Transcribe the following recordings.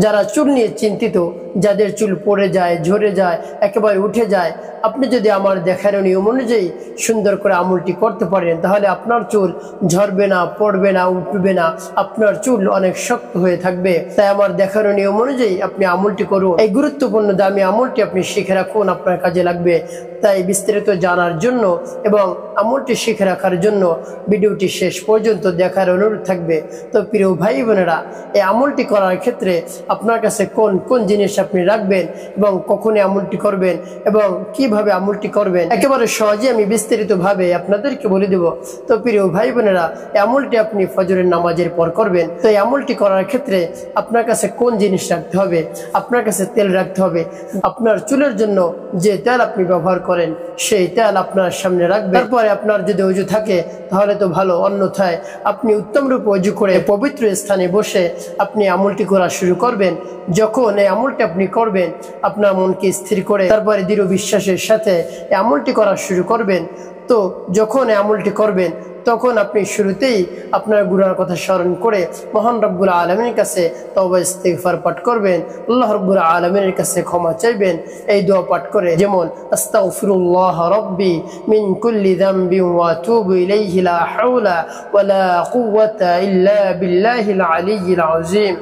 যারা চুল নিয়ে চিন্তিত, যাদের চুল পড়ে যায়, ঝরে যায়, একেবারে উঠে যায়, আপনি যদি আমার দেখানো নিয়ম অনুযায়ী সুন্দর করে আমলটি করতে পারেন তাহলে আপনার চুল ঝরবে না, পড়বে না, উঠবে না, আপনার চুল অনেক শক্ত হয়ে থাকবে। তাই আমার দেখানো নিয়ম অনুযায়ী আপনি আমলটি করুন। এই গুরুত্বপূর্ণ দামি আমলটি আপনি শিখে রাখুন, আপনার কাজে লাগবে। তাই বিস্তারিত জানার জন্য এবং আমলটি শিখে রাখার জন্য ভিডিওটি শেষ পর্যন্ত দেখার অনুরোধ থাকবে। তো প্রিয় ভাই বোনেরা, এই আমলটি করার ক্ষেত্রে আপনার কাছে কোন কোন জিনিস আপনি রাখবেন এবং কখন আমলটি করবেন এবং কিভাবে আমলটি করবেন একেবারে সহজে আমি বিস্তারিতভাবে আপনাদেরকে বলে দেব। তো প্রিয় ভাই বোনেরা, এই আমলটি আপনি ফজরের নামাজের পর করবেন। তো এই আমলটি করার ক্ষেত্রে আপনার কাছে কোন জিনিস রাখতে হবে? আপনার কাছে তেল রাখতে হবে। আপনার চুলের জন্য যে তেল আপনি ব্যবহার করেন সেই তেল আপনার সামনে রাখবেন। তারপরে আপনার যদি অজু থাকে তাহলে তো ভালো, অন্যথায় আপনি উত্তম রূপে অজু করে পবিত্র স্থানে বসে আপনি আমলটি করা শুরু করবেন। যখন এই আমলটি আপনি করবেন আপনার মনকে স্থির করে তারপরে দৃঢ় বিশ্বাসের সাথে এই আমলটি করা শুরু করবেন। তো যখন এই আমলটি করবেন তখন আপনি শুরুতেই আপনার গুনার কথা স্মরণ করে মহান রব্বুল আলামিনের কাছে তওবা ইস্তিগফার পাঠ করবেন, আল্লাহ রব্বুল আলামিনের কাছে ক্ষমা চাইবেন এই দোয়া পাঠ করে, যেমন আস্তাগফিরুল্লাহ রাব্বি মিন কুল্লি যামবি ওয়া আতুবু ইলাইহি লা হাওলা ওয়া লা কুওয়াতা ইল্লা বিল্লাহিল আলিয়্যিল আযীম।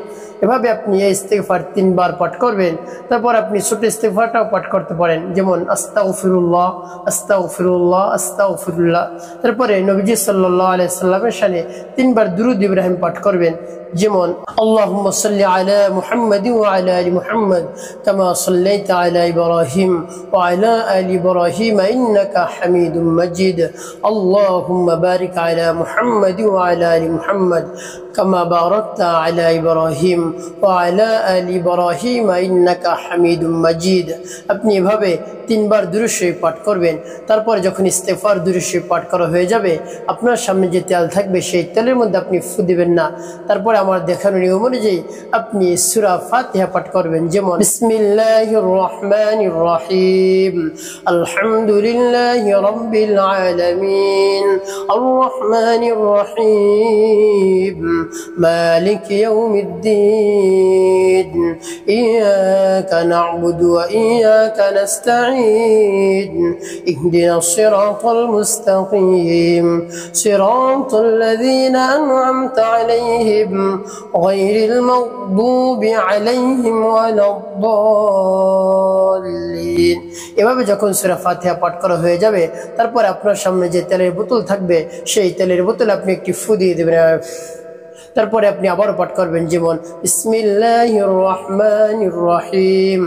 এভাবে আপনি এই ইস্তিগফার 3 বার পাঠ করবেন। তারপর আপনি ছোট ইস্তিগফারটাও পাঠ করতে পারেন, যেমন আস্তাগফিরুল্লাহ আস্তাগফিরুল্লাহ আস্তাগফিরুল্লাহ। তারপরে নবীজি সাল্লাল্লাহু আলাইহি সাল্লামের শানে 3 বার দুরূদ ইব্রাহিম পাঠ করবেন, যেমন আল্লাহুম্মা সাল্লি আলা মুহাম্মাদি ওয়া আলা আলি মুহাম্মাদ কামা সাল্লাইতা আলা ইব্রাহিম ওয়া আলা আলি ইব্রাহিম ইন্নাকা হামিদুম মাজিদ। আল্লাহুম্মা বারিক আলা মুহাম্মাদি ওয়া আলা আলি মুহাম্মাদ কামা বারাকতা আলা ইব্রাহিম ওয়া আলা আলি ইব্রাহিম ইন্নাকা হামিদুম মাজিদ। আপনি এভাবে 3 বার দুরূদ শরীফ পাঠ করবেন। তারপর যখন ইস্তিগফার দুরূদ শরীফ পাঠ করা হয়ে যাবে আপনার সামনে যে তেল থাকবে সেই তেলের মধ্যে আপনি ফু দিবেন না। তারপরে আমার দেখানো নিয়ম অনুযায়ী আপনি সূরা ফাতিহা পাঠ করবেন, যেমন বিসমিল্লাহির রহমানির রহিম আলহামদুলিল্লাহি রাব্বিল আলামিন আর রহমানির রহিম মালিকি ইয়াউমিদ্দিন ইয়াকা না'বুদু ওয়া ইয়াকা নাস্তাঈন ইহদিনাস সিরাতাল মুস্তাকিম সিরাতাল লাযীনা আন'আমতা আলাইহিম গায়রিল মাগদুবি আলাইহিম ওয়ালাদ-দাল্লিন। এভাবে যখন সূরা ফাতিহা পাঠ করা হয়ে যাবে তারপর আপনার সামনে যে তেলের বোতল থাকবে সেই তেলের বোতলে আপনি একটি ফু দিয়ে দেবেন। তারপরে আপনি আবারও পাঠ করবেন, যেমন বিসমিল্লাহির রহমানির রহিম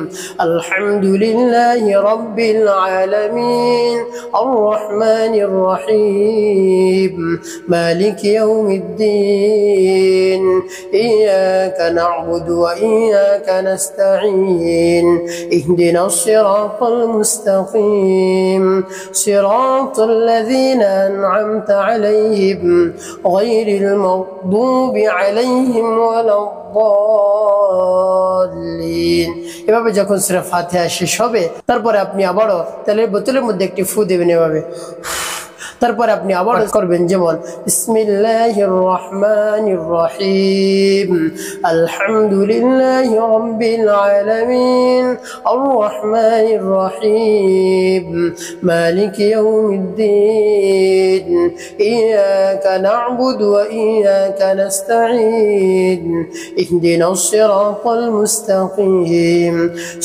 আলহামদুলিল্লাহি রাব্বিল আলামিন আর রহমানির রহিম মালিকি ইয়াউমিদ্দিন ইয়াকা না'বুদু ওয়া ইয়াকা নাস্তাঈন ইহদিনাস সিরাতাল মুস্তাকিম সিরাতাল লাযীনা আন'আমতা আলাইহিম গায়রিল মাগদুবি আলাইহিম ওয়ালাদ-দাল্লিন। এভাবে যখন সূরা ফাতিহা শেষ হবে তারপরে আপনি আবারও তেলের বোতলের মধ্যে একটি ফু দেবেন এভাবে। তারপরে আপনি আবার করবেন, যেমন বিসমিল্লাহির রহমানির রহিম আলহামদুলিল্লাহি রাব্বিল আলামিন আর রহমানির রহিম মালিকি ইয়াউমিদ্দিন ইয়াকা না'বুদু ওয়া ইয়াকা নাস্তাঈন ইহদিনাস সিরাতাল মুস্তাকিম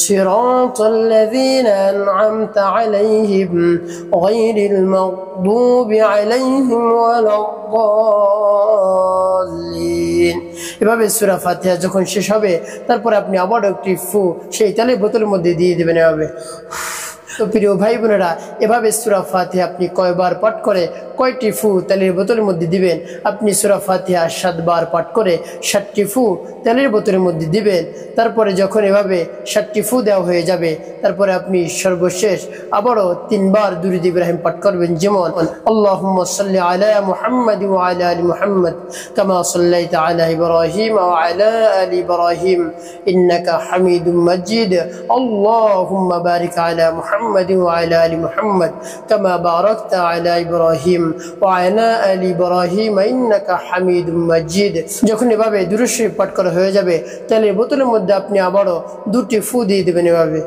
সিরাতাল লাযীনা আন'আমতা আলাইহিম গায়রিল মাগদুবি আলাইহিম ওয়ালাদ-দাল্লিন। এভাবে সূরা ফাতিহা যখন শেষ হবে তারপর আপনি আবার একটি ফু সেই তেলের বোতলের মধ্যে দিয়ে দেবেন এভাবে। তো প্রিয় ভাই বোনেরা, এভাবে সূরা ফাতিহা আপনি কয়বার পাঠ করে কয়টি ফু তেলের বোতলের মধ্যে দিবেন? আপনি সূরা ফাতিহা 7 বার পাঠ করে 7টি ফু তেলের বোতলের মধ্যে দিবেন। তারপরে যখন এভাবে 7টি ফু দেওয়া হয়ে যাবে তারপরে আপনি সর্বশেষ আবারও 3 বার দুরূদ ইব্রাহিম পাঠ করবেন, যেমন আল্লাহুম্মা সাল্লি আলা মুহাম্মাদি ওয়া আলা আলি মুহাম্মাদ কামা সাল্লাইতা আলা ইব্রাহিম ওয়া আলা আলি ইব্রাহিম ইন্নাকা হামিদুম মাজিদ। আল্লাহুম্মা বারিক আলা মুহাম্মাদ মুহাম্মাদিন ওয়া আলা আলি মুহাম্মাদ কামা বারাকতা আলা ইব্রাহিম ওয়া আলা আলি ইব্রাহিম ইন্নাকা হামিদুম মাজিদ। যখন এভাবে দুরূদ শরীফ পাঠ করা হয়ে যাবে, তেলের বোতলের মধ্যে আপনি আবারও 2টি ফু দিয়ে দেবেন এভাবে।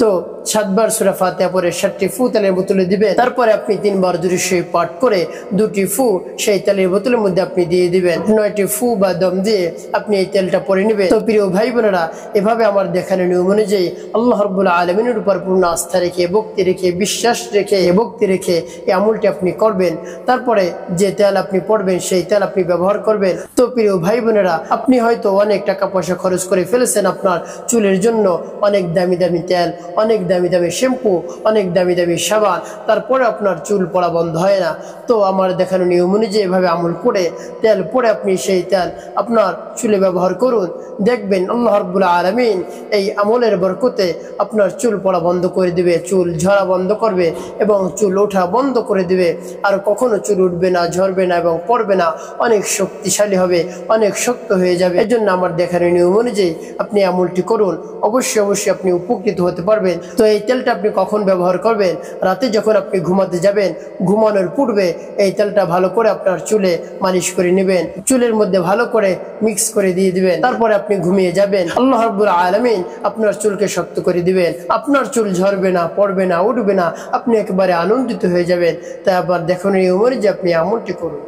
তো 7 বার সূরা ফাতিহা পড়ে 7টি ফু তেলের বোতলে দিবেন। তারপরে আপনি 3 বার দুরূদ শরীফ পাঠ করে 2টি ফু সেই তেলের বোতলের মধ্যে আপনি দিয়ে দিবেন। 9টি ফু বা দম দিয়ে আপনি এই তেলটা পরে নেবেন। তো প্রিয় ভাই বোনেরা, এভাবে আমার দেখানো নিয়ম অনুযায়ী আল্লাহ রাব্বুল আলামিনের উপর পূর্ণ আস্থা রেখে, ভক্তি রেখে, বিশ্বাস রেখে, ভক্তি রেখে এই আমলটি আপনি করবেন। তারপরে যে তেল আপনি পড়বেন সেই তেল আপনি ব্যবহার করবেন। তো প্রিয় ভাই বোনেরা, আপনি হয়তো অনেক টাকা পয়সা খরচ করে ফেলেছেন আপনার চুলের জন্য, অনেক দামি দামি তেল, অনেক দামি দামি শ্যাম্পু, অনেক দামি দামি সাবান, তারপরে আপনার চুল পড়া বন্ধ হয় না। তো আমার দেখানো নিয়ম অনুযায়ী এভাবে আমল করে তেল পরে আপনি সেই তেল আপনার চুলে ব্যবহার করুন। দেখবেন আল্লাহ রাব্বুল আলামিন এই আমলের বরকতে আপনার চুল পড়া বন্ধ করে দিবে, চুল ঝরা বন্ধ করবে এবং চুল ওঠা বন্ধ করে দিবে। আর কখনো চুল উঠবে না, ঝরবে না এবং পড়বে না, অনেক শক্তিশালী হবে, অনেক শক্ত হয়ে যাবে। এর জন্য আমার দেখানো নিয়ম অনুযায়ী আপনি আমলটি করুন, অবশ্যই অবশ্যই আপনি উপকৃত হতে পারবেন। তো এই তেলটা আপনি কখন ব্যবহার করবেন? রাতে যখন আপনি ঘুমাতে যাবেন, ঘুমানোর পূর্বে এই তেলটা ভালো করে আপনার চুলে মালিশ করে নেবেন, চুলের মধ্যে ভালো করে মিক্স করে দিয়ে দিবেন। তারপরে আপনি ঘুমিয়ে যাবেন। আল্লাহ রাব্বুল আলামিন আপনার চুলকে শক্ত করে দিবেন, আপনার চুল ঝরবে না, পড়বে না, উঠবে না, আপনি একেবারে আনন্দিত হয়ে যাবেন। তাই আবার দেখুন এই উমরে যে আপনি আমলটি করুন।